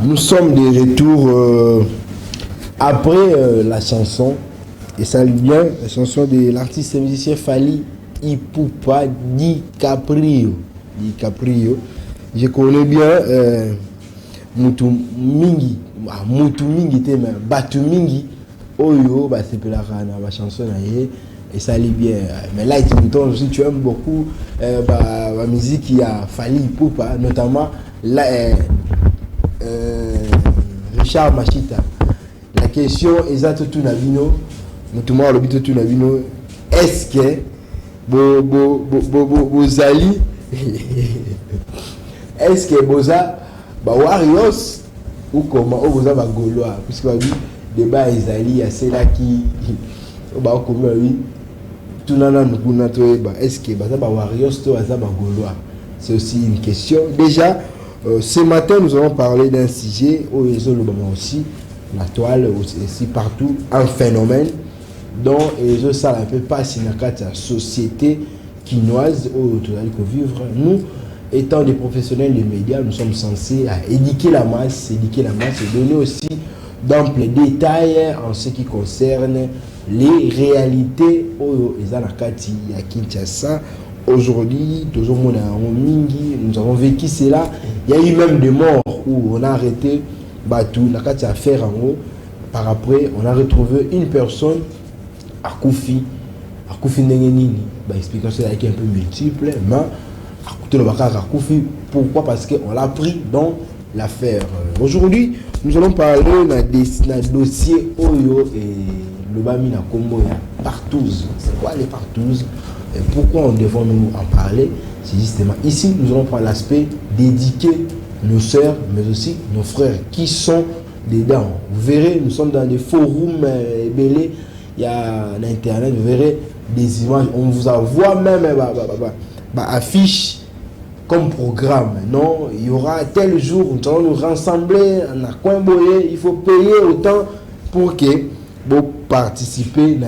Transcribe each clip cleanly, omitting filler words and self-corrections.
Nous sommes de retour après la chanson, et ça vient, la chanson de l'artiste et musicien Fally Ipupa DiCaprio. Je connais bien Mutu Mingi, Batu Mingi, Oyo, c'est pour la chanson, et ça allait bien. Mais là, aussi, tu aimes beaucoup la musique qui a Fally Ipupa, notamment Richard Machita. La question est tout navino, est-ce que Bozali est-ce que Boza Warriors ou comment Boza Gaulois, puisque le débat Ezali a c'est là qui comment oui tout est-ce que Warriors ou Gaulois, c'est aussi une question. Déjà ce matin, nous allons parler d'un sujet où ils ont aussi la toile, aussi partout, un phénomène dont ils ont ça un peu pas si la société quinoise où tu vas vivre. Nous, étant des professionnels des médias, nous sommes censés éduquer la masse et donner aussi d'amples détails en ce qui concerne les réalités où ils ont la Kati à Kinshasa. Aujourd'hui, nous avons vécu cela. Il y a eu même des morts où on a arrêté Batou, Nakati a fait en haut. Par après, on a retrouvé une personne à Koufi. À Koufi Nengenini. L'explication est un peu multiple. Mais à Koufi, pourquoi? Parce qu'on l'a pris dans l'affaire. Aujourd'hui, nous allons parler d'un dossier Oyo et le Bami na Kombo partouze. C'est quoi les partouzes? Et pourquoi on devons nous en parler? C'est justement ici, nous allons prendre l'aspect d'éduquer nos sœurs, mais aussi nos frères qui sont dedans. Vous verrez, nous sommes dans des forums belés, il y a l'internet, vous verrez des images, on vous envoie même affiche comme programme. Non, il y aura tel jour, nous allons nous rassembler, on a coin boyé, il faut payer autant pour que vous participez.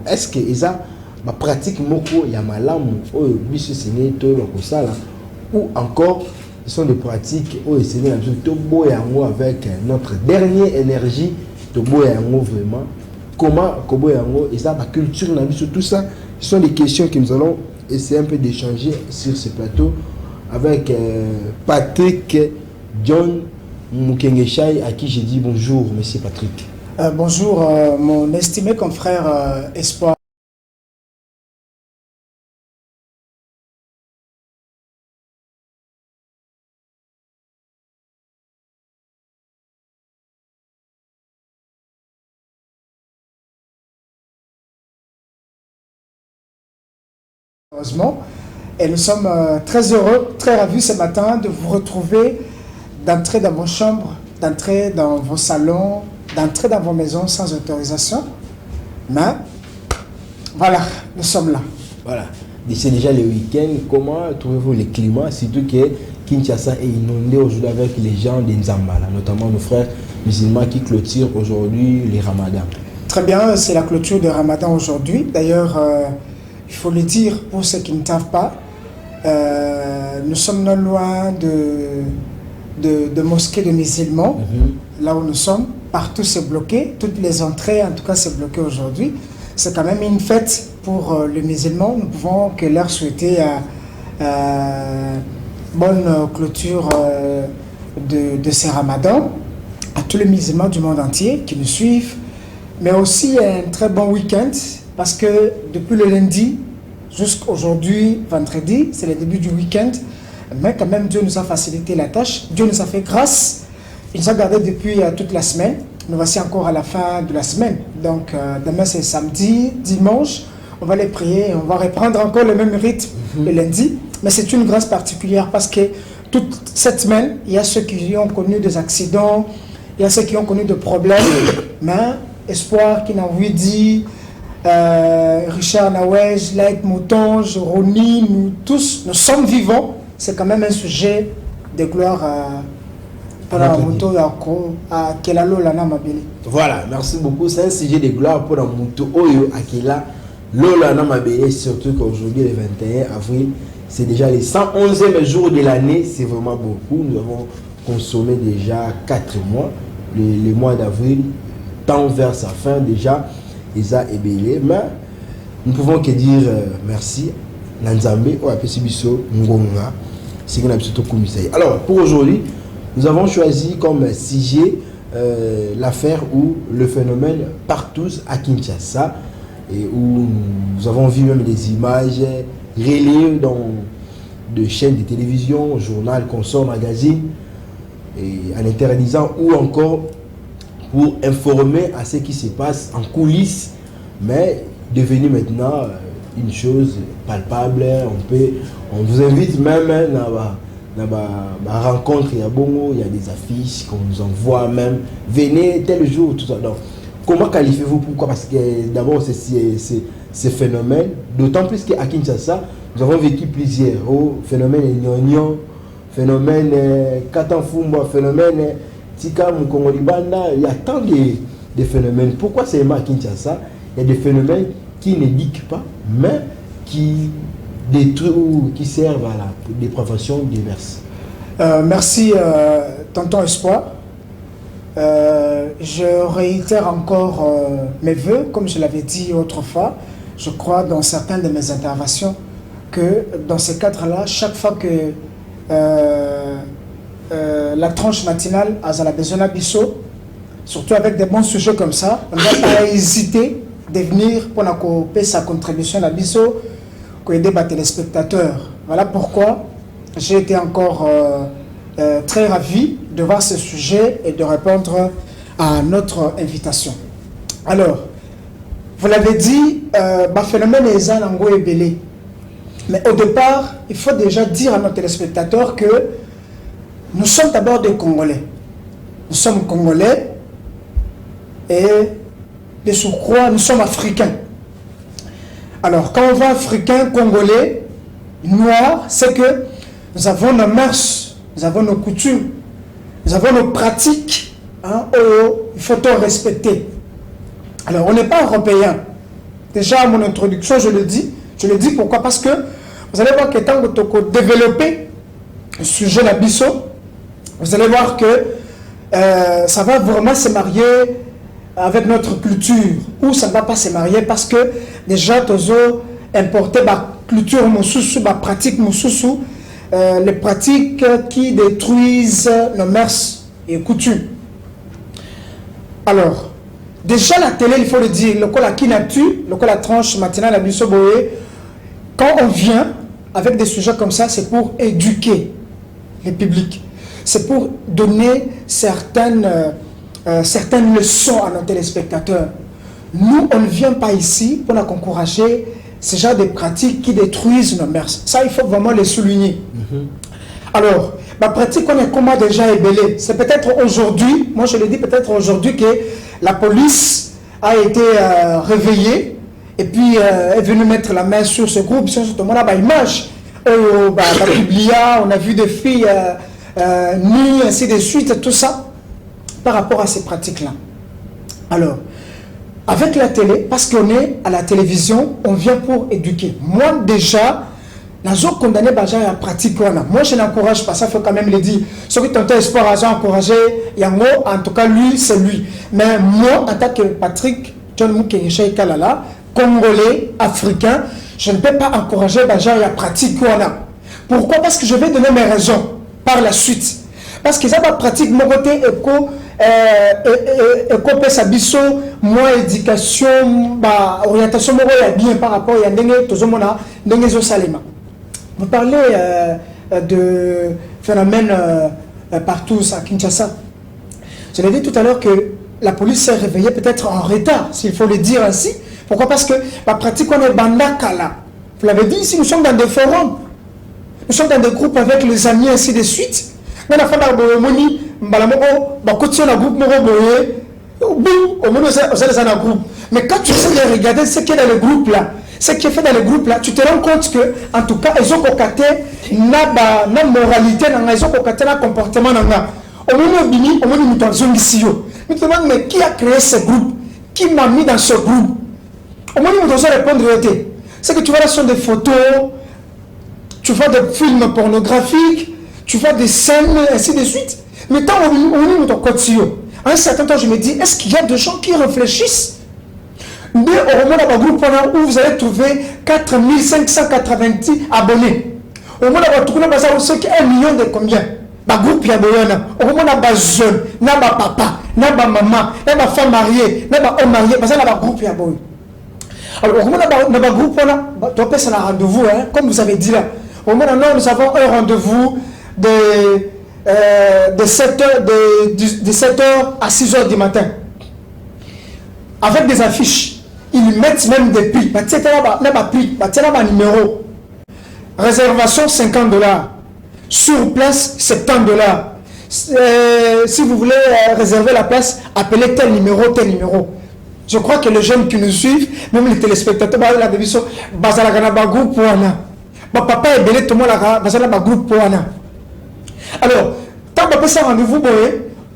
Est-ce que ça ma pratique moko ya malamu oyo biso sene to loko sala, ou encore ce sont des pratiques oyo sene na biso to boyango avec notre dernière énergie to boyango vraiment comment ko boyango et ça ma culture na biso, tout ça ce sont des questions que nous allons essayer un peu d'échanger sur ce plateau avec Patrick John Mukengeshai, à qui j'ai dit bonjour monsieur Patrick. Bonjour mon estimé confrère Espoir. Heureusement, et nous sommes très heureux, très ravis ce matin de vous retrouver, d'entrer dans vos chambres, d'entrer dans vos salons, d'entrer dans vos maisons sans autorisation. Mais voilà, nous sommes là. Voilà, c'est déjà le week-end. Comment trouvez-vous le climat, surtout que Kinshasa est inondé aujourd'hui avec les gens des Nzambala, notamment nos frères musulmans qui clôturent aujourd'hui les Ramadans? Très bien, c'est la clôture de Ramadan aujourd'hui. D'ailleurs, il faut le dire pour ceux qui ne savent pas, nous sommes non loin de mosquées de musulmans, là où nous sommes. Partout c'est bloqué, toutes les entrées en tout cas c'est bloqué aujourd'hui. C'est quand même une fête pour les musulmans. Nous pouvons que leur souhaiter bonne clôture de ces ramadans à tous les musulmans du monde entier qui nous suivent, mais aussi un très bon week-end. Parce que depuis le lundi jusqu'à aujourd'hui, vendredi, c'est le début du week-end. Mais quand même, Dieu nous a facilité la tâche. Dieu nous a fait grâce. Il nous a gardés depuis toute la semaine. Nous voici encore à la fin de la semaine. Donc, demain, c'est samedi, dimanche. On va les prier. On va reprendre encore le même rythme le lundi. Mais c'est une grâce particulière parce que toute cette semaine, il y a ceux qui ont connu des accidents. Il y a ceux qui ont connu des problèmes. Mais Espoir qui n'a envie dit, Richard Nawej, Laït Moutonge, Roni, nous tous, nous sommes vivants. C'est quand même un sujet de gloire à Kelalo Lana Mabele. Voilà, merci beaucoup. C'est un sujet de gloire pour la Mouto Oyo Akela Lola Namabele, surtout qu'aujourd'hui, le 21 avril, c'est déjà les 111e jour de l'année. C'est vraiment beaucoup. Nous avons consommé déjà 4 mois. Le mois d'avril tend vers sa fin déjà. Isa et Belé. Mais nous pouvons que dire merci. Nanzambe, Oapesibiso, Ngonga, alors, pour aujourd'hui, nous avons choisi comme sujet l'affaire ou le phénomène Partous à Kinshasa, et où nous avons vu même des images relayées dans de chaînes de télévision, journal, consort, magazine, et en interdisant ou encore pour informer à ce qui se passe en coulisses, mais devenu maintenant une chose palpable. On vous invite même à la rencontre, il y a des affiches qu'on nous envoie même, venez tel jour, tout ça. Donc, comment qualifiez-vous? Pourquoi? Parce que d'abord, c'est phénomène, d'autant plus qu'à Kinshasa, nous avons vécu plusieurs phénomènes Nyonyo, phénomène Katanfumba, phénomène Tika Mukongolibanda. Il y a tant de phénomènes. Pourquoi seulement à Kinshasa? Il y a des phénomènes qui ne diquent pas, mais qui détruisent ou qui servent à la dépravation diverses. Merci, tonton Espoir. Je réitère encore mes voeux, comme je l'avais dit autrefois. Je crois dans certaines de mes interventions que dans ces cadres-là, chaque fois que la tranche matinale a la besoin d'Abisso, surtout avec des bons sujets comme ça, on ne va pas hésiter de venir pour couper sa contribution à Bisso, pour aider les téléspectateurs. Voilà pourquoi j'ai été encore très ravi de voir ce sujet et de répondre à notre invitation. Alors, vous l'avez dit, le phénomène est Zanango et Belé. Mais au départ, il faut déjà dire à nos téléspectateurs que nous sommes d'abord des Congolais. Nous sommes Congolais et de surcroît, nous sommes Africains. Alors, quand on va Africain, Congolais, Noir, c'est que nous avons nos mœurs, nous avons nos coutumes, nous avons nos pratiques, hein, il faut tout respecter. Alors, on n'est pas européen. Déjà, à mon introduction, je le dis pourquoi? Parce que vous allez voir que tant que vous développez le sujet de la Bisso, vous allez voir que ça va vraiment se marier avec notre culture, ou ça ne va pas se marier parce que déjà, tu as importé la culture, la pratique, les pratiques qui détruisent nos mœurs et coutumes. Alors, déjà la télé, il faut le dire, le col à qui n'a-tu, le col à tranche matinale à Bisso Boé, quand on vient avec des sujets comme ça, c'est pour éduquer le public. C'est pour donner certaines leçons à nos téléspectateurs. Nous, on ne vient pas ici pour encourager ce genre de pratiques qui détruisent nos mœurs. Ça, il faut vraiment le souligner. Alors, la pratique, on est comment déjà ébellé. C'est peut-être aujourd'hui, moi je le dis peut-être aujourd'hui que la police a été réveillée et puis est venue mettre la main sur ce groupe, sur ce moment-là, image. On a vu des filles nues, ainsi de suite, tout ça, par rapport à ces pratiques-là. Alors, avec la télé, parce qu'on est à la télévision, on vient pour éduquer. Moi, déjà, je condamné la pratique. Moi, je n'encourage pas ça, il faut quand même le dire. Ceux qui tentent espoir à encourager, Yango, en tout cas, lui, c'est lui. Mais moi, en tant que Patrick, John Moukéché Kalala, Congolais, Africain, je ne peux pas encourager la pratique. Pourquoi? Parce que je vais donner mes raisons par la suite. Parce que ça va pratique, mon côté éco-pesabiso, moi, éducation, orientation, moi, bien par rapport à Ndenge Salema. Vous parlez de phénomène partout à Kinshasa. Je l'ai dit tout à l'heure que la police s'est réveillée peut-être en retard, s'il faut le dire ainsi. Pourquoi? Parce que la pratique, on est bandakala. Vous l'avez dit ici, nous sommes dans des forums. Nous sommes dans des groupes avec les amis, ainsi de suite. Nous avons fait un groupe, Au moins, on est dans un groupe. Mais quand tu essaies de regarder ce qui est dans le groupe là, ce qui est fait dans le groupe là, tu te rends compte que, en tout cas, ils ont cocaté na moralité, ils ont cocaté na comportement. Au moins, nous sommes ici. Mais tu te demandes, mais qui a créé ce groupe? Qui m'a mis dans ce groupe? Au moins, nous devons répondre. C'est que tu vois là, ce sont des photos, tu vois des films pornographiques, tu vois des scènes, ainsi de suite. Mais tant on nous continue. À un certain temps, je me dis, est-ce qu'il y a des gens qui réfléchissent? Mais au moment d'un groupe où vous allez trouver 4590 abonnés. Au moment d'un groupe, vous allez trouver 1 million de combien? Bah groupe il y a au moment d'un jeune, n'a pas papa, n'a pas maman, n'a pas femme mariée, n'a pas homme marié, parce que là groupe il y a boy. Alors au moment d'un groupe là, tu as fait un rendez-vous, hein, comme vous avez dit là. Au moment là, nous avons un rendez-vous de 7h à 6h du matin. Avec des affiches, ils mettent même des prix. Bah tiens là prix, bah tiens là numéro. Réservation $50. Sur place, $70. Si vous voulez réserver la place, appelez tel numéro, tel numéro. Je crois que les jeunes qui nous suivent, même les téléspectateurs, la division, groupe papa est belé, tout le monde groupe. Alors, tant que ça rendez-vous,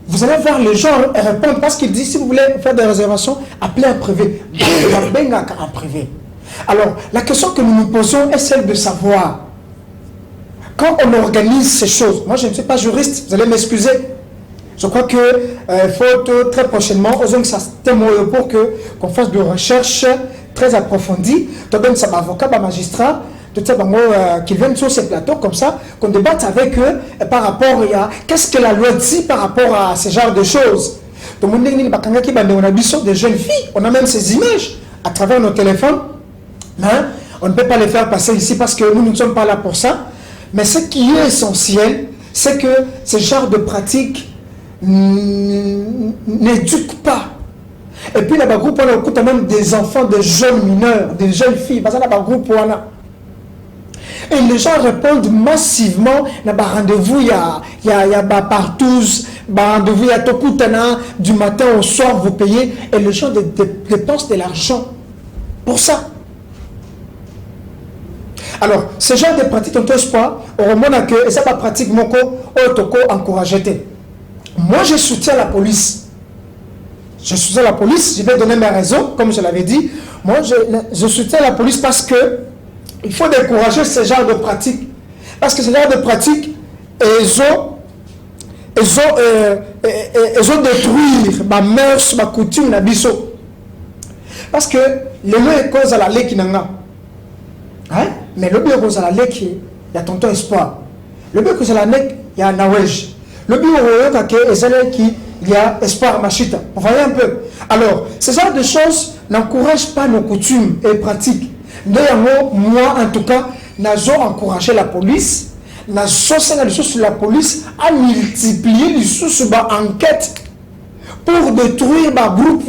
vous allez voir les gens répondre parce qu'ils disent si vous voulez faire des réservations, appelez en privé. En privé. Alors, la question que nous nous posons est celle de savoir. Quand on organise ces choses, moi je ne suis pas juriste, vous allez m'excuser. Je crois que faut très prochainement, osons que ça témoigne pour qu'on fasse des recherches très approfondies. Donc ça va avocat, magistrat, qu'ils viennent sur ces plateaux comme ça, qu'on débatte avec eux par rapport à qu'est-ce que la loi dit par rapport à ce genre de choses. Donc on a des jeunes filles, on a même ces images à travers nos téléphones. Hein? On ne peut pas les faire passer ici parce que nous ne sommes pas là pour ça. Mais ce qui est essentiel, c'est que ce genre de pratique n'éduque pas. Et puis, là-bas, groupe, on écoute même des enfants, des jeunes mineurs, des jeunes filles. Parce que là-bas, groupe, et les gens répondent massivement. Là-bas, rendez-vous, il y a partous, rendez-vous, il y a Tokutana, du matin au soir, vous payez. Et les gens dépensent de l'argent pour ça. Alors, ce genre de pratique, on ne touche pas, au moment que, et ça va pratique, mon encouragé. Moi, je soutiens la police. Je soutiens la police, je vais donner mes raisons, comme je l'avais dit. Moi, je soutiens la police parce que il faut décourager ce genre de pratique. Parce que ce genre de pratique, ils ont détruit ma mœurs, ma coutume, ma biseau. Parce que le mot est cause à la lait qui n'a pas. Hein? Mais le bureau à la lait il y a tonton espoir. Le bureau à la lait il y a Nawej. Le bureau il y a espoir machita. Vous voyez un peu. Alors, ce genre de choses n'encouragent pas nos coutumes et pratiques. D'ailleurs, moi en tout cas, nous avons encouragé la police, nous avons sur la police à multiplier les sous enquêtes pour détruire ma groupe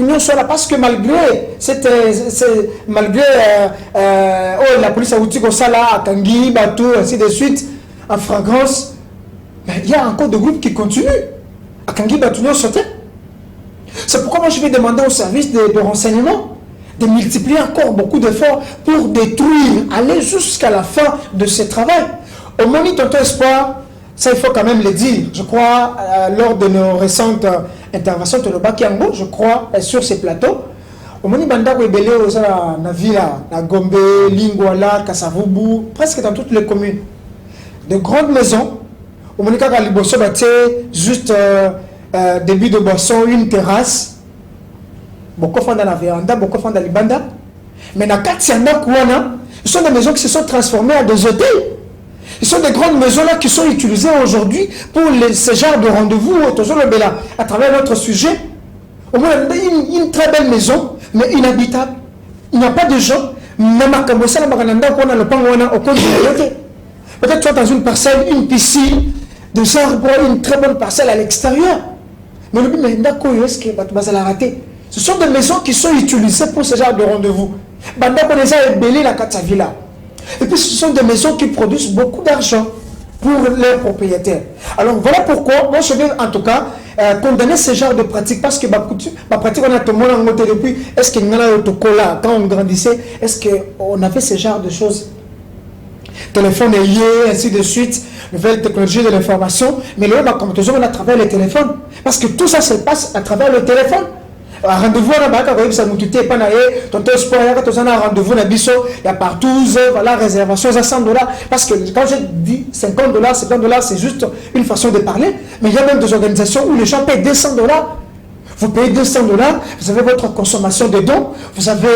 parce que malgré la police a outil comme ça là, à Tanguy, Batou, ainsi de suite, en fragrance, mais il y a encore des groupes qui continuent. À Tanguy, Batou, c'est pourquoi moi je vais demander au service de renseignement de multiplier encore beaucoup d'efforts pour détruire, aller jusqu'à la fin de ce travail. Au moment tonton espoir, ça il faut quand même le dire, je crois, lors de nos récentes interventions de Bakiango, je crois, sur ces plateaux, au moment où il y a na Villa, na Gombe, Lingwala, Kasavubu, presque dans toutes les communes, de grandes maisons, au moment où il y a juste début de boisson, une terrasse, beaucoup font dans la véranda, beaucoup font dans les bandas, mais dans Katsianda Kouana, ce sont des maisons qui se sont transformées en des hôtels. Ce sont des grandes maisons là qui sont utilisées aujourd'hui pour ce genre de rendez-vous à travers notre sujet. Au moins, une très belle maison, mais inhabitable. Il n'y a pas de gens. Même à Kambosa, peut-être tu as dans une parcelle, une piscine, de genre une très bonne parcelle à l'extérieur. Mais le but, est-ce la rater? Ce sont des maisons qui sont utilisées pour ce genre de rendez-vous. Et puis ce sont des maisons qui produisent beaucoup d'argent pour leurs propriétaires. Alors voilà pourquoi moi je vais en tout cas condamner ce genre de pratique parce que ma pratique on a tout le monde en côté depuis. Est-ce qu'il y a un autocollant quand on grandissait? Est-ce qu'on a fait ce genre de choses? Téléphone est lié, ainsi de suite, nouvelle technologie de l'information, mais là, comme toujours, on a à travers le téléphone. Parce que tout ça se passe à travers le téléphone. Rendez-vous à la banque, ça nous dit pas naïe, tonton sport, il y a rendez-vous à Bisso, il y a partout, voilà, réservation à $100. Parce que quand je dis $50, $50, c'est juste une façon de parler, mais il y a même des organisations où les gens payent $200. Vous payez $200, vous avez votre consommation de dons, vous avez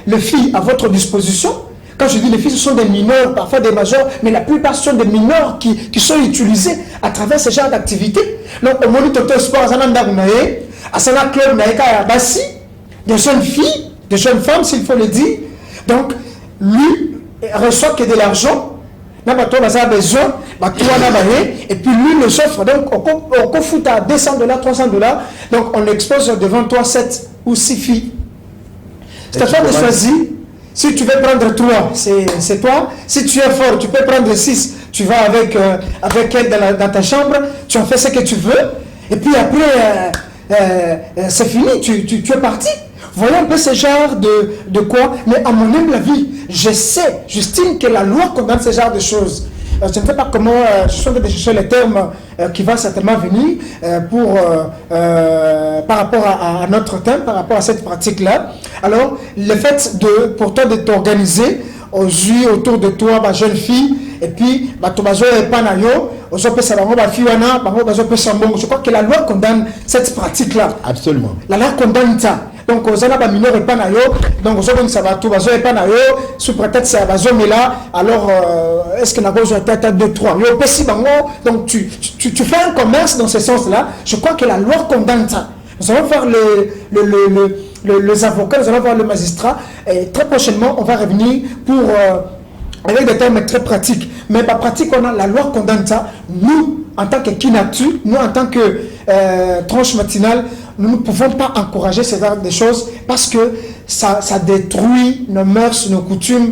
le filles à votre disposition. Quand je dis les filles, ce sont des mineurs, parfois des majeurs, mais la plupart sont des mineurs qui sont utilisés à travers ce genre d'activités. Donc, au moment où tu sport, à Sana Club, des jeunes filles, des jeunes femmes, s'il faut le dire. Donc, lui reçoit que de l'argent, il a besoin, et puis lui le offre. Donc, on fout à $200, $300, donc on expose devant toi 7 ou 6 filles. C'est à toi de choisir. Si tu veux prendre 3, c'est toi. Si tu es fort, tu peux prendre 6. Tu vas avec elle dans ta chambre, tu en fais ce que tu veux. Et puis après, c'est fini, tu es parti. Voilà un peu ce genre de quoi. Mais à mon humble avis, j'estime que la loi condamne ce genre de choses. Je ne sais pas comment, je suis en train de chercher les termes qui vont certainement venir par rapport à notre thème, par rapport à cette pratique-là. Alors, le fait pour toi de t'organiser aux yeux autour de toi, ma jeune fille, et puis, je crois que la loi condamne cette pratique-là. Absolument. La loi condamne ça. Donc, aux ana mineur et pas nayo, donc aux hommes ça va tout, bazo et pas nayo, sous prétexte c'est bazo mais là, alors est-ce que n'a pas besoin de tête 2 3 yo pessi bango, donc tu fais un commerce dans ce sens-là. Je crois que la loi condamne ça. Nous allons voir les avocats, nous allons voir le magistrat et très prochainement on va revenir pour avec des termes très pratiques. Mais par pratique, la loi condamne ça. Nous, en tant que Kinatu, nous, en tant que tranche matinale, nous ne pouvons pas encourager ce genre de choses parce que ça détruit nos mœurs, nos coutumes.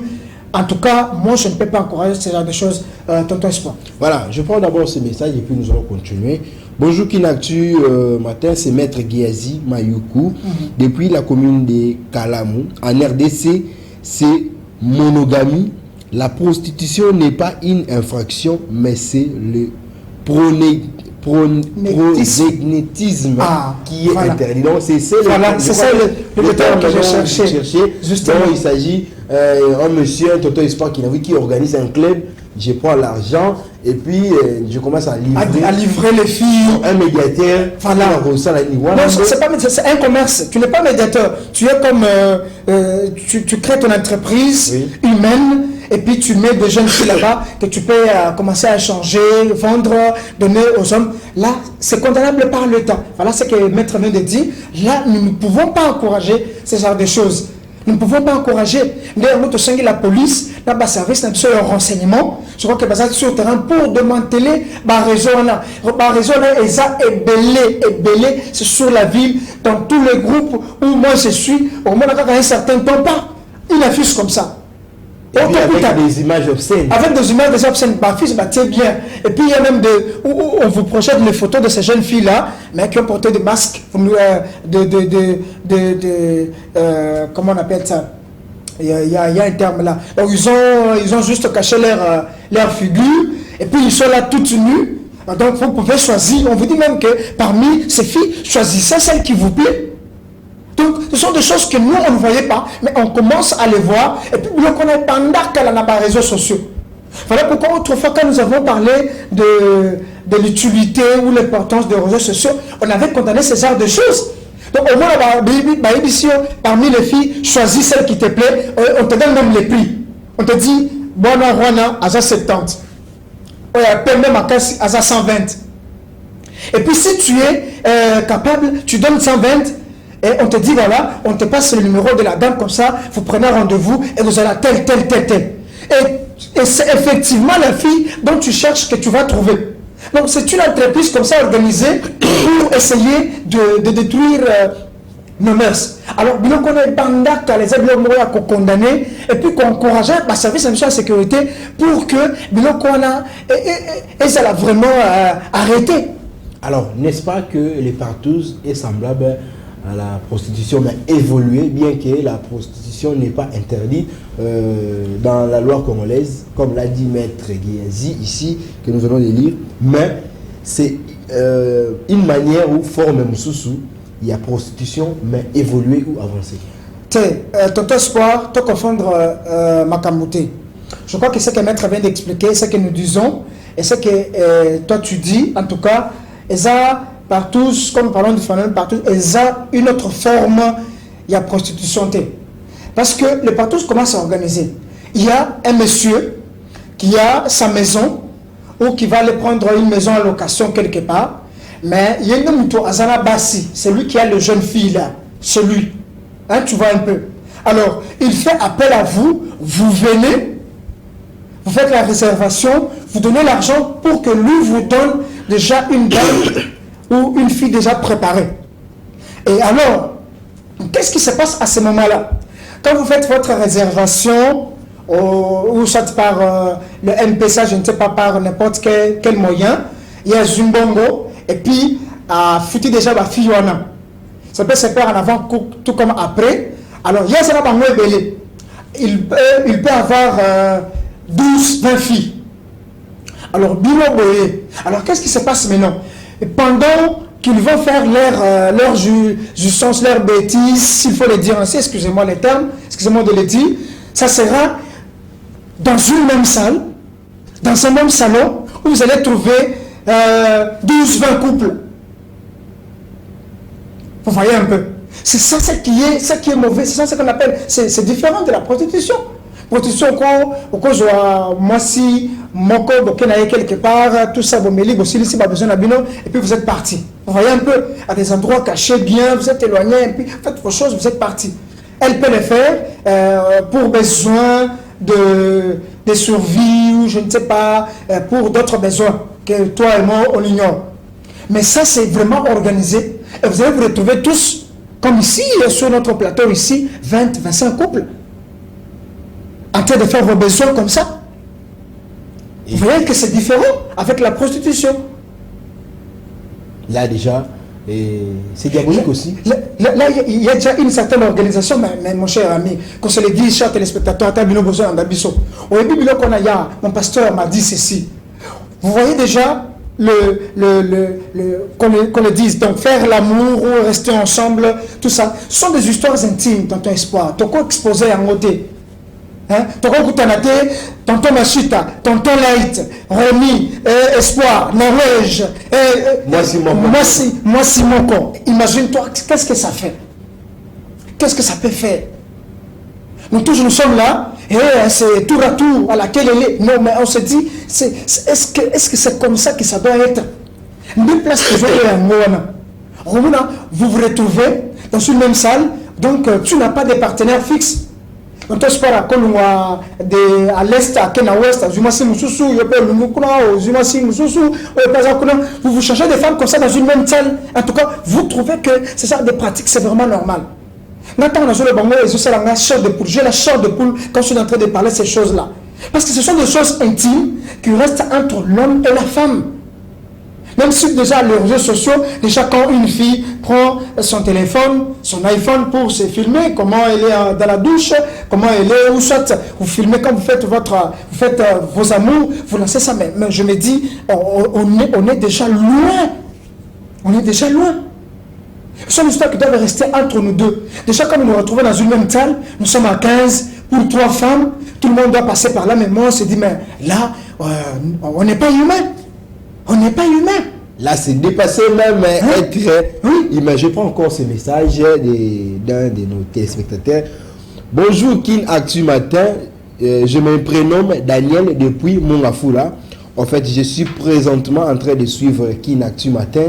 En tout cas, moi, je ne peux pas encourager ce genre de choses, tonton Espoir. Voilà, je prends d'abord ce message et puis nous allons continuer. Bonjour Kinactu, matin, c'est Maître Giazi Mayuku, depuis la commune de Kalamu. En RDC, c'est monogamie. La prostitution n'est pas une infraction, mais c'est le prosélytisme qui est interdit. Donc c'est ça le terme que j'ai cherché. Justement, il s'agit d'un monsieur, un Toto Espoir qui organise un club. Je prends l'argent et puis je commence à livrer les filles. Un médiateur. Voilà. C'est un commerce. Tu n'es pas médiateur. Tu es comme tu crées ton entreprise humaine. Et puis tu mets des jeunes filles là-bas que tu peux commencer à échanger, vendre, donner aux hommes. Là, c'est condamnable par le temps. Voilà ce que le maître vient de dire. Là, nous ne pouvons pas encourager ce genre de choses. Nous ne pouvons pas encourager. D'ailleurs, nous avons la police, là, service, nous avons un renseignement. Je crois que ça sur le terrain pour démanteler le réseau. Le réseau est belé, c'est sur la ville, dans tous les groupes où moi je suis. Au moins, à un certain temps, pas une affiche comme ça. Avec des images obscènes. Avec des images obscènes, ma fille, c'est bien. Et puis il y a même où on vous projette les photos de ces jeunes filles-là, mais qui ont porté des masques, comment on appelle ça? Il y a un terme là. Donc ils ont juste caché leur figure, et puis ils sont là toutes nues. Donc vous pouvez choisir. On vous dit même que parmi ces filles, choisissez celle qui vous plaît. Donc, ce sont des choses que nous, on ne voyait pas, mais on commence à les voir, et puis on est pendant qu'elle a les réseaux sociaux. Voilà pourquoi autrefois, quand nous avons parlé de l'utilité ou l'importance des réseaux sociaux, on avait condamné ce genre de choses. Donc, au moins, parmi les filles, choisis celle qui te plaît, on te donne même les prix. On te dit, bon, à 70. On appelle même à 120. Et puis, si tu es capable, tu donnes 120. Et on te dit, voilà, on te passe le numéro de la dame comme ça, vous prenez rendez-vous et vous allez à tel. Et c'est effectivement la fille dont tu cherches que tu vas trouver. Donc c'est une entreprise comme ça organisée pour essayer de détruire nos mœurs. Alors, bien qu'on ait pendant les amis à condamner et puis qu'on encourage le service de sécurité pour que bien qu'on a et ça l'a vraiment arrêté. Alors, n'est-ce pas que les partous est semblable à la prostitution, mais évolué, bien que la prostitution n'est pas interdite dans la loi congolaise, comme l'a dit Maître Guéazi ici, que nous allons lire, mais c'est une manière où forme Moussoussou, il y a prostitution, mais évoluée ou avancée. Tonton Espoir, tu confondre Makamouté. Je crois que ce que Maître vient d'expliquer, ce que nous disons, et ce que toi tu dis, en tout cas, ça, partout, comme nous parlons du phénomène partout, ça une autre forme, il y a prostitution. Parce que les partous commencent à organiser. Il y a un monsieur qui a sa maison, ou qui va aller prendre une maison à location quelque part, mais il y a un homme, Azana Bassi, c'est lui qui a le jeune fille là, celui. Hein, tu vois un peu. Alors, il fait appel à vous, vous venez, vous faites la réservation, vous donnez l'argent pour que lui vous donne déjà une dame ou une fille déjà préparée. Et alors, qu'est-ce qui se passe à ce moment-là? Quand vous faites votre réservation, ou soit par le MPSA, je ne sais pas, par n'importe quel moyen, il y a Zumbongo, et puis, foutu déjà la fille wana. Ça peut se faire en avant, tout comme après. Alors, il y a ça là, il peut avoir 12, 20 filles. Alors, alors, qu'est-ce qui se passe maintenant? Et pendant qu'ils vont faire leur jouissance, leur bêtise, s'il faut le dire ainsi, excusez-moi les termes, excusez-moi de le dire, ça sera dans une même salle, dans un même salon, où vous allez trouver 12, 20 couples. Vous voyez un peu. C'est ça ce qui est mauvais, c'est ça ce qu'on appelle, c'est différent de la prostitution. Prostitution, moi si mon corps quelque part, tout ça, vous me aussi, ici, pas besoin d'abino, et puis vous êtes parti. Vous voyez un peu, à des endroits cachés bien, vous êtes éloigné, et puis faites vos choses, vous êtes parti. Elle peut le faire pour besoin de survie, ou je ne sais pas, pour d'autres besoins que toi et moi, on ignore. Mais ça, c'est vraiment organisé. Et vous allez vous retrouver tous, comme ici, sur notre plateau ici, 20, 25 couples, en train de faire vos besoins comme ça. Vous voyez que c'est différent avec la prostitution. Là déjà, c'est diabolique aussi. Là, il y a déjà une certaine organisation, mais mon cher ami, qu'on se le dit, chers téléspectateurs, mon pasteur m'a dit ceci. Vous voyez déjà qu'on le dise, donc faire l'amour ou rester ensemble, tout ça, ce sont des histoires intimes, tonton Espoir. Toko exposé en côté. Toko Kutanate, tonton Machita, tonton Light, Romy, Espoir, Norvège, moi Simoko. Imagine-toi, qu'est-ce que ça fait? Qu'est-ce que ça peut faire? Nous tous nous sommes là, et c'est tour à tour à laquelle elle est. Non, mais on se dit, est-ce que c'est comme ça que ça doit être? Vous vous retrouvez dans une même salle, donc tu n'as pas de partenaire fixe. Donc, à l'est, à l'ouest, vous changez de femmes comme ça dans une même salle. En tout cas, vous trouvez que c'est ça des pratiques, c'est vraiment normal. J'ai la chair de poule quand je suis en train de parler de ces choses-là. Parce que ce sont des choses intimes qui restent entre l'homme et la femme. Même si déjà les réseaux sociaux, déjà quand une fille prend son téléphone, son iPhone pour se filmer, comment elle est dans la douche, comment elle est, ou soit vous filmez quand vous faites vos amours, vous lancez ça. Mais je me dis, on est déjà loin. On est déjà loin. Ce sont des histoires qui doivent rester entre nous deux. Déjà, quand nous nous retrouvons dans une même salle, nous sommes à 15 pour 3 femmes, tout le monde doit passer par là, mais moi on se dit, mais là, on n'est pas humain. On n'est pas humain. Là, c'est dépassé même être... Oui, mais je prends encore ce message d'un de nos téléspectateurs. Bonjour, Kin Actu Matin. Je me prénomme Daniel depuis Mongafula. En fait, je suis présentement en train de suivre Kin Actu Matin.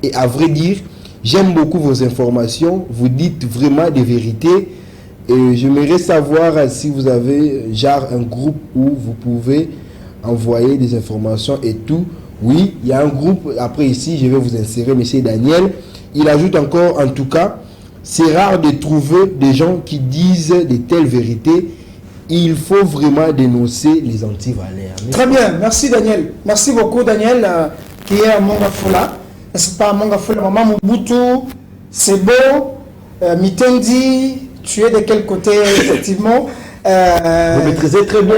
Et à vrai dire, j'aime beaucoup vos informations. Vous dites vraiment des vérités. Et j'aimerais savoir si vous avez genre un groupe où vous pouvez envoyer des informations et tout. Oui, il y a un groupe. Après ici, je vais vous insérer monsieur Daniel. Il ajoute encore, en tout cas, c'est rare de trouver des gens qui disent de telles vérités. Il faut vraiment dénoncer les antivaleurs. Très bien, merci Daniel. Merci beaucoup Daniel, qui est à Mongafula. n'est-ce pas, Monga Foula, Maman Mobutu, c'est beau, Mitendi, tu es de quel côté, effectivement? Vous maîtrisez très bien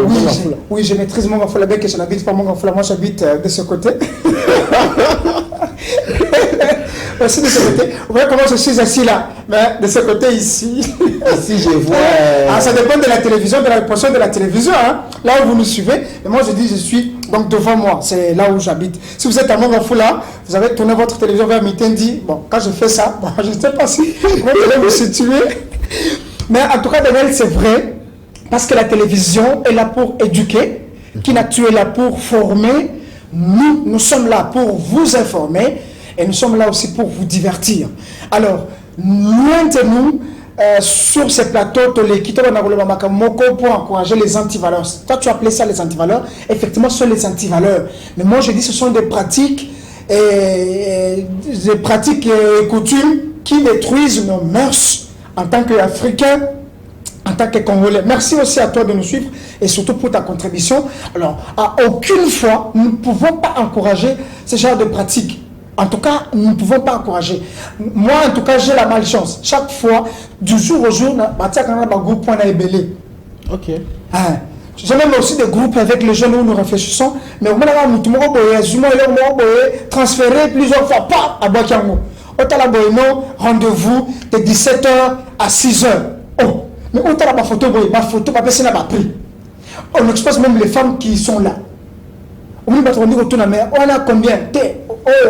Monga Foula. Oui, je maîtrise Monga Foula, bien que je n'habite pas Monga Foula, moi j'habite de ce côté. Aussi de ce côté. Vous voyez comment je suis assis là, mais de ce côté ici. Ici, je vois. Ça dépend de la télévision, de la portion de la télévision, hein, là où vous nous suivez. Mais moi, je dis, je suis donc devant moi, c'est là où j'habite. Si vous êtes à Mongafoula, vous avez tourné votre télévision vers Mitendi. Bon, quand je fais ça, bon, je ne sais pas si vous allez vous situer. Mais en tout cas, Daniel, c'est vrai, parce que la télévision est là pour éduquer, Kinatu est là pour former. Nous sommes là pour vous informer. Et nous sommes là aussi pour vous divertir. Alors, loin de nous, sur ces plateaux, pour encourager les antivaleurs. Toi, tu appelais ça les antivaleurs. Effectivement, ce sont les antivaleurs. Mais moi, je dis que ce sont des pratiques et coutumes qui détruisent nos mœurs en tant qu'Africains, en tant que Congolais. Merci aussi à toi de nous suivre et surtout pour ta contribution. Alors, à aucune fois, nous ne pouvons pas encourager ce genre de pratiques. En tout cas, nous ne pouvons pas encourager. Moi, en tout cas, j'ai la malchance. Chaque fois, du jour au jour, ok. J'ai même aussi des groupes avec les jeunes où nous réfléchissons. Mais on a transféré plusieurs fois pas à Bakiango. Rendez-vous de 17h à 6h. Oh, mais où t'as la photo, on expose même les femmes qui sont là. On a combien?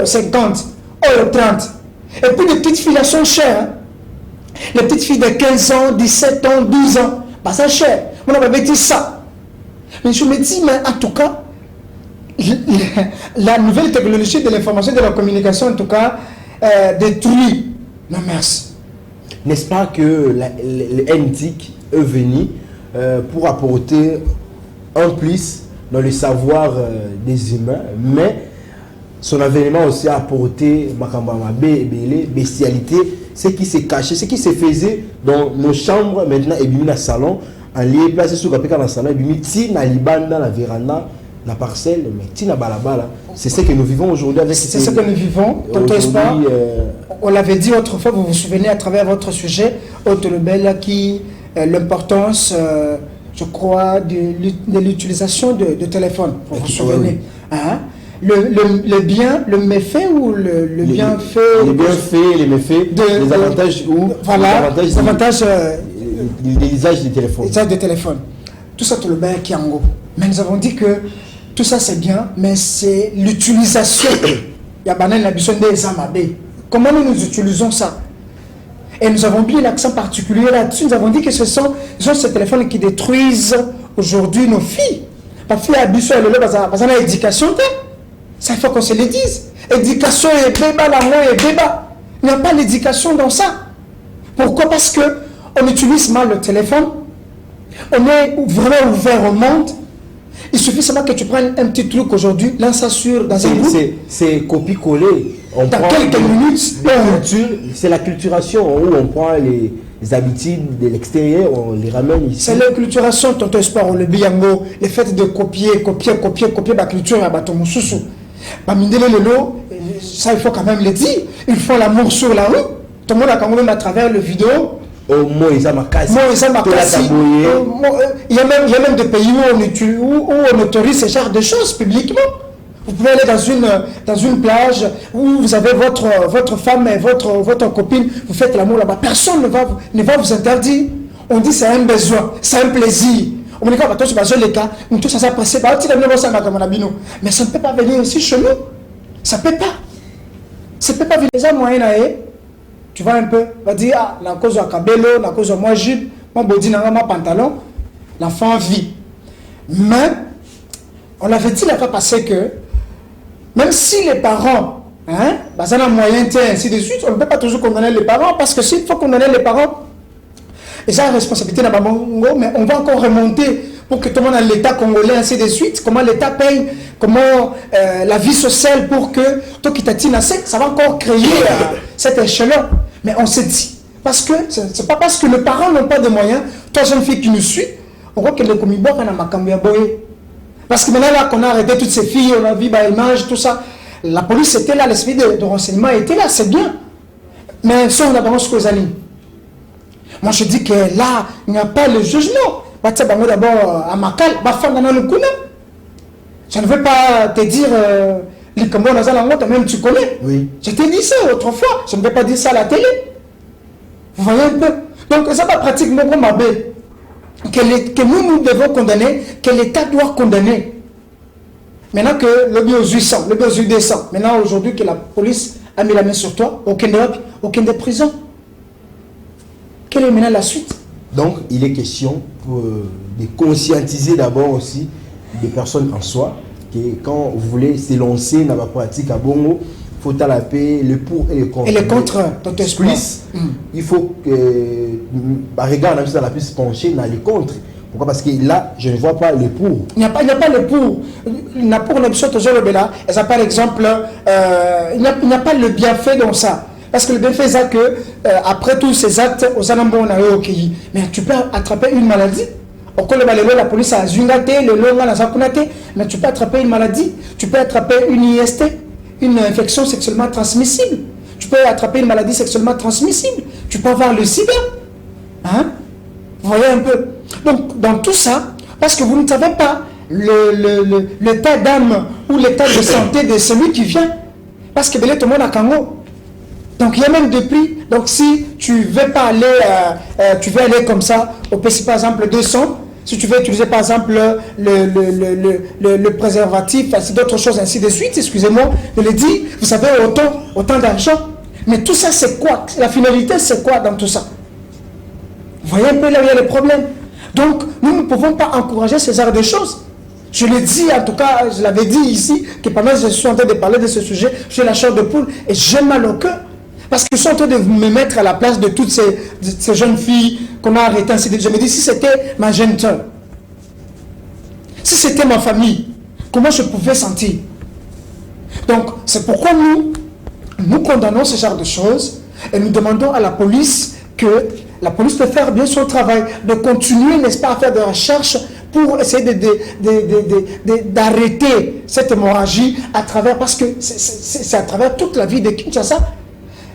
50, 30. Et puis les petites filles là sont chères. Hein? Les petites filles de 15 ans, 17 ans, 12 ans, bah c'est cher. On avait dit ça. Mais je me dis, mais en tout cas, la nouvelle technologie de l'information et de la communication, en tout cas, détruit nos mœurs. N'est-ce pas que le NTIC est venu pour apporter un plus dans le savoir des humains, mais son avènement aussi a apporté bestialité, ce qui s'est caché, ce qui se faisait dans nos chambres maintenant et bien dans le salon, en lié placé sur le salon, et bien na libanda, la véranda, la parcelle, mais tina balabala. C'est ce que nous vivons aujourd'hui avec. C'est ce que nous vivons. On l'avait dit autrefois, vous vous souvenez à travers votre sujet, Autolebel, qui l'importance, je crois, de l'utilisation de téléphone. Vous vous souvenez, hein? Le bien, le méfait ou le bienfait? Les bienfaits, les méfaits, les avantages ou voilà, les avantages l'usage des téléphones. L'usage des téléphones. Tout ça, tout le bien qui est en haut. Mais nous avons dit que tout ça c'est bien, mais c'est l'utilisation. Il y a banal la besoin des amabés. Comment nous utilisons ça? Et nous avons mis l'accent particulier là-dessus. Nous avons dit que ce sont ces téléphones qui détruisent aujourd'hui nos filles. Parce que l'éducation, ça il faut qu'on se le dise. Éducation et béba, l'amour et béba. Il n'y a pas l'éducation dans ça. Pourquoi? Parce que on utilise mal le téléphone. On est vraiment ouvert au monde. Il suffit seulement que tu prennes un petit truc aujourd'hui, lance ça dans un groupe. C'est copier-coller. Dans quelques minutes. C'est la culturation où on prend les habitudes de l'extérieur, on les ramène ici. C'est l'acculturation, tonton Espoir, le biango, le fait de copier la culture à Baton Moussoussou. Ça il faut quand même le dire. Ils font l'amour sur la rue. Tout le monde a quand même à travers le vidéo. Il y a même des pays où on autorise ce genre de choses publiquement. Vous pouvez aller dans une plage où vous avez votre femme et votre copine, vous faites l'amour là-bas. Personne ne va vous interdire. On dit c'est un besoin, c'est un plaisir. On dit que les cas, tout ça s'apprécie. Mais ça ne peut pas venir aussi chez nous. Ça ne peut pas. Ça ne peut pas venir. Les moyens tu vas un peu, va dire, la cause de cabello, la cause de moi jupe, mon body, ma pantalon, l'enfant vit. Mais, on l'avait dit la fois passée que, même si les parents, ça a un moyen, ainsi de suite, on ne peut pas toujours condamner les parents, parce que s'il faut condamner les parents, et ça a la responsabilité dans Babongo, mais on va encore remonter pour que tout le monde ait l'État congolais, ainsi de suite, comment l'État paye, comment la vie sociale pour que tout qui t'attire, ça va encore créer cet échelon. Mais on s'est dit, parce que c'est pas parce que les parents n'ont pas de moyens, toi jeune fille qui nous suit, on voit que les communautés ont un makambi à boyer. Parce que maintenant là qu'on a arrêté toutes ces filles, on a vu l'image, tout ça, La police était là, l'esprit de renseignement était là, c'est bien. Mais si on a d'abord ce que les amis. Moi je dis que là, il n'y a pas le jugement. D'abord à Makal, je ne veux pas te dire même tu connais. Oui. Je t'ai dit ça autrefois, je ne vais pas dire ça à la télé. Vous voyez un peu. Donc ça va pratiquement comme que nous devons condamner, que l'État doit condamner. Maintenant que le bio 800, le bio 200, maintenant aujourd'hui que la police a mis la main sur toi, aucune des prisons. Quelle est maintenant la suite? Donc il est question de conscientiser d'abord aussi des personnes en soi, que quand vous voulez s'élancer dans la pratique à Bongo, il faut taper le pour et le contre. Et le contre, plus, il faut que regarde dans la puisse pencher dans les contre. Pourquoi? Parce que là, je ne vois pas le pour. Il n'y a pas le pour. Il n'y a pas l'option toujours le là. Et ça, par exemple, il n'y a pas le bienfait dans ça. Parce que le bienfait, c'est que après tous ces actes, aux Anambons, on a eu au pays. Mais tu peux attraper une maladie. Au col de la police a zungaté, le long a zakunaté. Mais tu peux attraper une maladie. Tu peux attraper une IST, une infection sexuellement transmissible. Tu peux attraper une maladie sexuellement transmissible. Tu peux avoir le sida. Hein? Vous voyez un peu. Donc, dans tout ça, parce que vous ne savez pas l'état d'âme ou l'état de santé de celui qui vient. Parce que tout le monde a Kango. Donc, il y a même des prix. Donc, si tu ne veux pas aller, tu veux aller comme ça, au PC par exemple 200, si tu veux utiliser par exemple le préservatif, ainsi d'autres choses, ainsi de suite, excusez-moi, je le dis, vous savez, autant d'argent. Mais tout ça, c'est quoi? La finalité, c'est quoi dans tout ça? Vous voyez un peu là où il y a le problème. Donc, nous ne pouvons pas encourager ce genre de choses. Je le dis, en tout cas, je l'avais dit ici, que pendant que je suis en train de parler de ce sujet, j'ai la chair de poule et j'ai mal au cœur. Parce que je suis en train de me mettre à la place de toutes ces jeunes filles qu'on a arrêtées. Je me dis, si c'était ma jeune soeur, si c'était ma famille, comment je pouvais sentir? Donc, c'est pourquoi nous condamnons ce genre de choses et nous demandons à la police que la police de faire bien son travail, de continuer, n'est-ce pas, à faire des recherches pour essayer d'arrêter cette hémorragie à travers, parce que c'est à travers toute la vie de Kinshasa.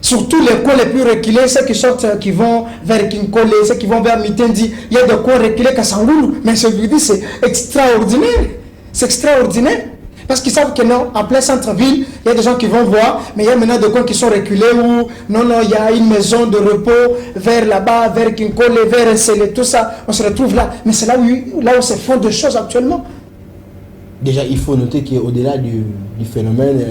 Surtout les coins les plus reculés, ceux qui sortent, qui vont vers Kinkole, ceux qui vont vers Mitendi, il y a des coins reculés qu'à Sangoulou. Mais je vous dis, c'est extraordinaire. C'est extraordinaire. Parce qu'ils savent que non, en plein centre-ville, il y a des gens qui vont voir, mais il y a maintenant des coins qui sont reculés où, non, il y a une maison de repos vers là-bas, vers Kinkole, vers Ensele, tout ça, on se retrouve là. Mais c'est là où se font des choses actuellement. Déjà, il faut noter qu'au-delà du phénomène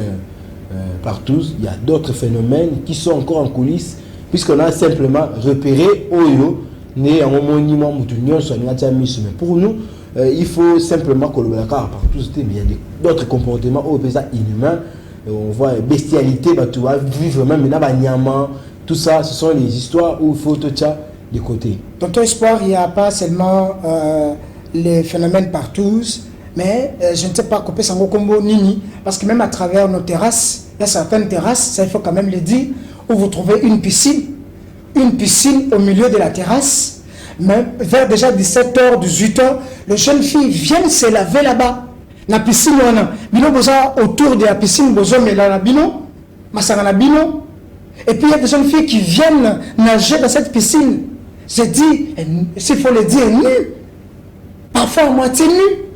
partout, il y a d'autres phénomènes qui sont encore en coulisses, puisqu'on a simplement repéré Oyo, né en monument Moutounion, soit mais pour nous, il faut simplement que le Dakar partout, mais il y a d'autres comportements au pays inhumains. On voit bestialité, tu vois, vivre même maintenant, tout ça, ce sont les histoires où il faut tout ça de côté. Dans ton espoir, il n'y a pas seulement les phénomènes partout, mais je ne sais pas couper Sango Kombo Nini, parce que même à travers nos terrasses, il y a certaines terrasses, ça il faut quand même le dire, où vous trouvez une piscine au milieu de la terrasse. Mais vers déjà 17h, 18h, les jeunes filles viennent se laver là-bas. La piscine, on a bino boza autour de la piscine, bozo mais la bino, masanga bino. Et puis il y a des jeunes filles qui viennent nager dans cette piscine. J'ai dit, s'il faut le dire, nu. Parfois à moitié nu.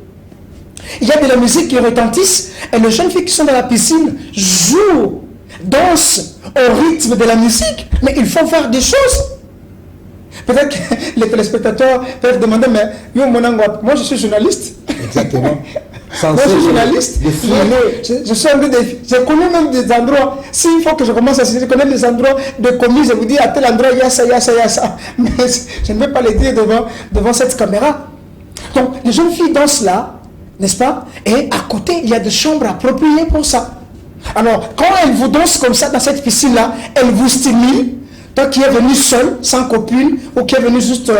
Il y a de la musique qui retentisse et les jeunes filles qui sont dans la piscine jouent, dansent au rythme de la musique. Mais il faut faire des choses. Peut-être que les téléspectateurs peuvent demander, mais moi je suis journaliste. Exactement. Moi je suis journaliste. Je suis un peu je connais même des endroits. S'il faut que je commence à citer, je connais des endroits de commis, je vous dis à tel endroit, il y a ça, il y a ça, il y a ça. Mais je ne vais pas les dire devant cette caméra. Donc les jeunes filles dansent là, n'est-ce pas? Et à côté, il y a des chambres appropriées pour ça. Alors, quand elles vous dansent comme ça dans cette piscine-là, elles vous stimulent. Toi qui es venu seul, sans copine, ou qui est venu juste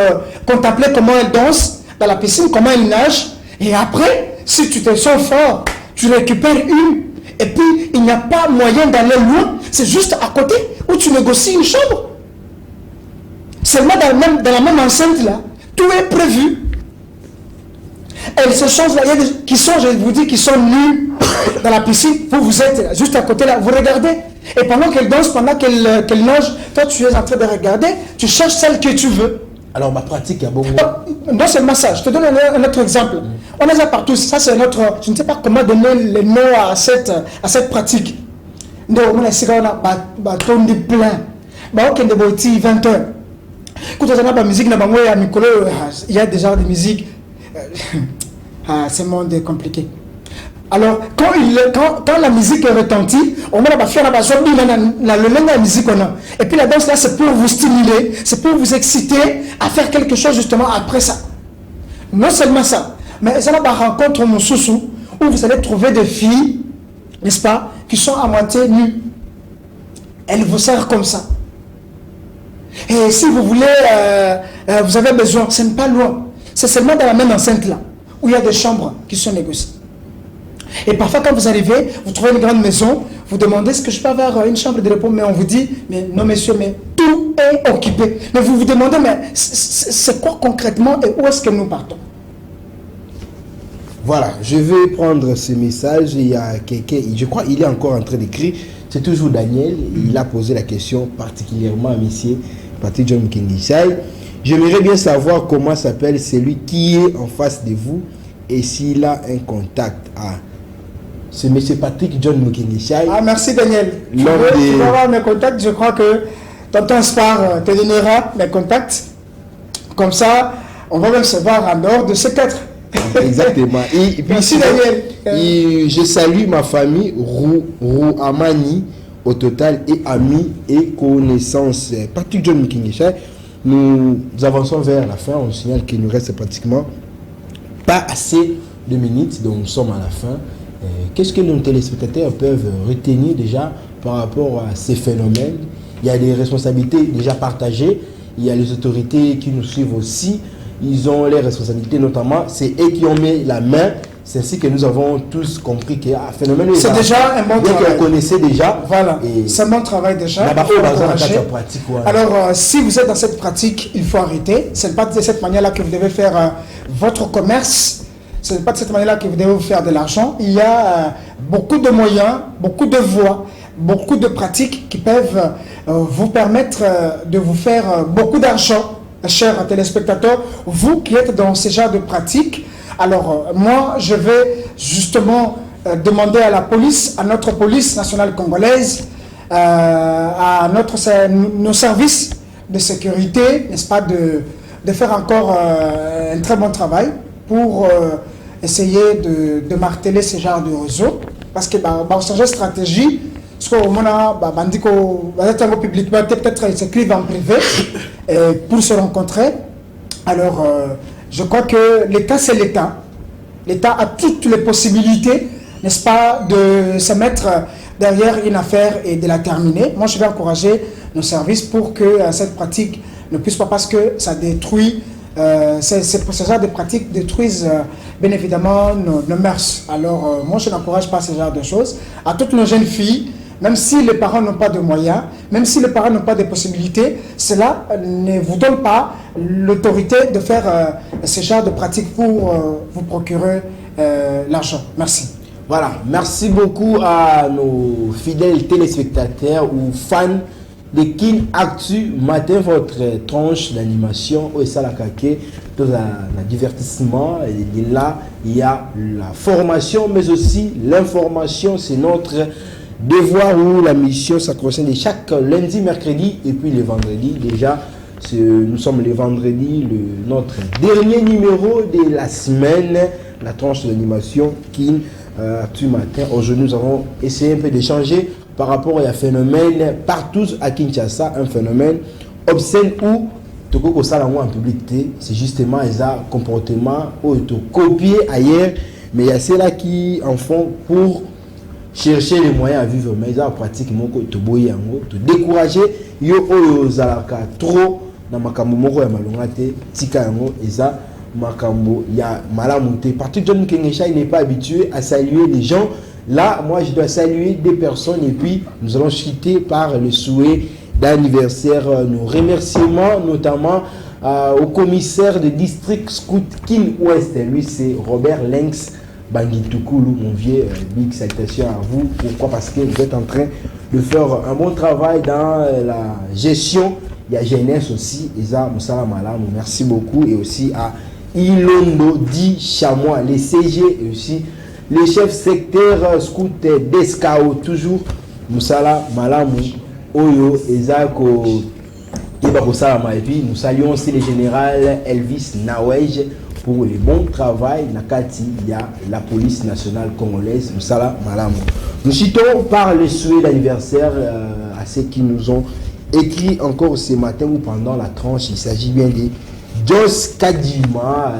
contempler comment elle danse dans la piscine, comment elle nage, et après, si tu te sens fort, tu récupères une, et puis il n'y a pas moyen d'aller loin, c'est juste à côté où tu négocies une chambre. Seulement dans la même enceinte là, tout est prévu. Elles se changent là. Il y a des qui sont, je vous dis, qui sont nus dans la piscine. Vous êtes juste à côté là, vous regardez. Et pendant qu'elle danse, pendant qu'elle nage, toi tu es en train de regarder, tu cherches celle que tu veux. Alors ma pratique est bon. Non seulement ça, je te donne un autre exemple. On a ça partout, ça c'est notre, je ne sais pas comment donner le nom à cette pratique. Non, on a bâton de plein. Ok, de 20h. Quand on a la musique, il y a déjà des musiques. C'est un monde compliqué. Alors, quand la musique est retentie, on va faire la musique. Et puis la danse là, c'est pour vous stimuler, c'est pour vous exciter à faire quelque chose justement après ça. Non seulement ça, mais ça va rencontre mon sous où vous allez trouver des filles, n'est-ce pas, qui sont à moitié nues. Elles vous servent comme ça. Et si vous voulez, vous avez besoin, ce n'est pas loin. C'est seulement dans la même enceinte là, où il y a des chambres qui sont négociées. Et parfois quand vous arrivez, vous trouvez une grande maison, vous demandez est-ce que je peux avoir une chambre de repos, mais on vous dit, mais non monsieur, mais tout est occupé. Mais vous vous demandez, mais c'est quoi concrètement et où est-ce que nous partons? Voilà, je vais prendre ce message. Il y a quelqu'un, je crois qu'il est encore en train d'écrire, c'est toujours Daniel, il a posé la question particulièrement à monsieur Patrick John Mukendi-Nyachae. J'aimerais bien savoir comment s'appelle celui qui est en face de vous et s'il a un contact. C'est monsieur Patrick John Mukendi-Nyachae. Merci Daniel. Tu vas avoir mes contacts, je crois que tonton Spar te donnera mes contacts. Comme ça, on va même se voir en dehors de ce cadre. Exactement. Et puis, merci Daniel. Et je salue ma famille Rouamani au total et amis et connaissances. Patrick John Mukendi-Nyachae, nous avançons vers la fin. On signale qu'il nous reste pratiquement pas assez de minutes, donc nous sommes à la fin. Qu'est-ce que nos téléspectateurs peuvent retenir déjà par rapport à ces phénomènes? Il y a des responsabilités déjà partagées, il y a les autorités qui nous suivent aussi, ils ont les responsabilités, notamment c'est eux qui ont mis la main. C'est ainsi que nous avons tous compris qu'il y a un phénomène. C'est déjà un bon travail. Qu'on connaissait déjà. Voilà, c'est un bon travail déjà. Alors, si vous êtes dans cette pratique, il faut arrêter. Ce n'est pas de cette manière-là que vous devez faire votre commerce. Ce n'est pas de cette manière-là que vous devez vous faire de l'argent. Il y a beaucoup de moyens, beaucoup de voies, beaucoup de pratiques qui peuvent vous permettre de vous faire beaucoup d'argent, chers téléspectateurs. Vous qui êtes dans ce genre de pratiques, alors moi je vais justement demander à la police, à notre police nationale congolaise, à nos services de sécurité, n'est-ce pas, de faire encore un très bon travail pour essayer de marteler ce genre de réseau. Parce que on change de stratégie, parce qu'on a publiquement, peut-être ils s'écrivent en privé pour se rencontrer. Alors, je crois que l'État, c'est l'État. L'État a toutes les possibilités, n'est-ce pas, de se mettre derrière une affaire et de la terminer. Moi, je vais encourager nos services pour que cette pratique ne puisse pas, parce que ça détruit, ce genre de pratiques détruisent bien évidemment nos mœurs. Alors, moi, je n'encourage pas ce genre de choses. À toutes nos jeunes filles, même si les parents n'ont pas de moyens, même si les parents n'ont pas de possibilités, cela ne vous donne pas l'autorité de faire ce genre de pratiques pour vous procurer l'argent. Merci. Voilà, merci beaucoup à nos fidèles téléspectateurs ou fans de Kin Actu Matin, votre tranche d'animation au Salakake, tout un divertissement. Et là, il y a la formation, mais aussi l'information. C'est notre devoir ou la mission, ça concerne chaque lundi, mercredi et puis les vendredis. Déjà, nous sommes les vendredis, notre dernier numéro de la semaine, la tranche d'animation Kin Actu Matin. Aujourd'hui, nous avons essayé un peu d'échanger par rapport à un phénomène partout à Kinshasa, un phénomène obscène où Toko Salango en public, c'est justement un comportement où il est copié ailleurs, mais il y a ceux-là qui en font pour chercher les moyens à vivre, mais ils ont pratiquement te décourager, yo zalaka trop dans makambo moko ya malongate, tika yango eza makambo ya malamuté. Patrick John Mukendi-Nyachae n'est pas habitué à saluer les gens. Là, moi, je dois saluer des personnes et puis nous allons chuter par le souhait d'anniversaire. Nos remerciements, notamment au commissaire de district scout Kin Ouest, lui c'est Robert Lenx Bangitukulu, mon vieux, big salutation à vous. Pourquoi? Parce que vous êtes en train de faire un bon travail dans la gestion. Il y a jeunesse aussi, Isa Moussala Malam, merci beaucoup. Et aussi à Ilondo Di Chamois, les CG, et aussi les chefs secteur scout d'Escao, toujours Moussala Malam, Oyo, Ezako, et puis nous saluons aussi le général Elvis Nawej pour le bon travail. Nakati, il y a la police nationale congolaise, Moussala Malam. Nous citons par le souhait d'anniversaire à ceux qui nous ont écrit encore ce matin ou pendant la tranche. Il s'agit bien de Jos Kadima,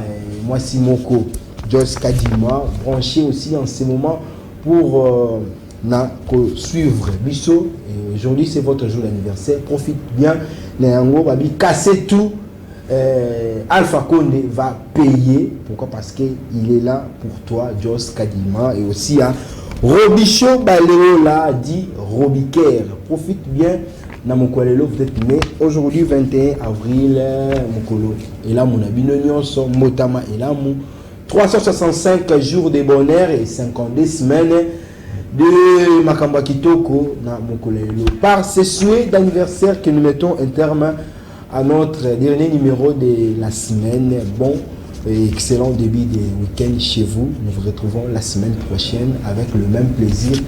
moi Simoko, Jos Kadima, branché aussi en ce moment pour suivre Bisso. Aujourd'hui c'est votre jour d'anniversaire, profite bien. Casser tout. Alpha Condé va payer. Pourquoi? Parce qu'il est là pour toi, Jos Kadima. Et aussi à Robicho Baléola, dit Robiker. Profite bien. Namokolelo, vous êtes né aujourd'hui 21 avril. Mokolo. Et là, mon abinonion son Motama. Et là, mon 365 jours de bonheur et 52 semaines de Makamba Kitoko na Mokolelo. Par ces souhaits d'anniversaire que nous mettons un terme à notre dernier numéro de la semaine. Bon et excellent début de week-end chez vous. Nous vous retrouvons la semaine prochaine avec le même plaisir.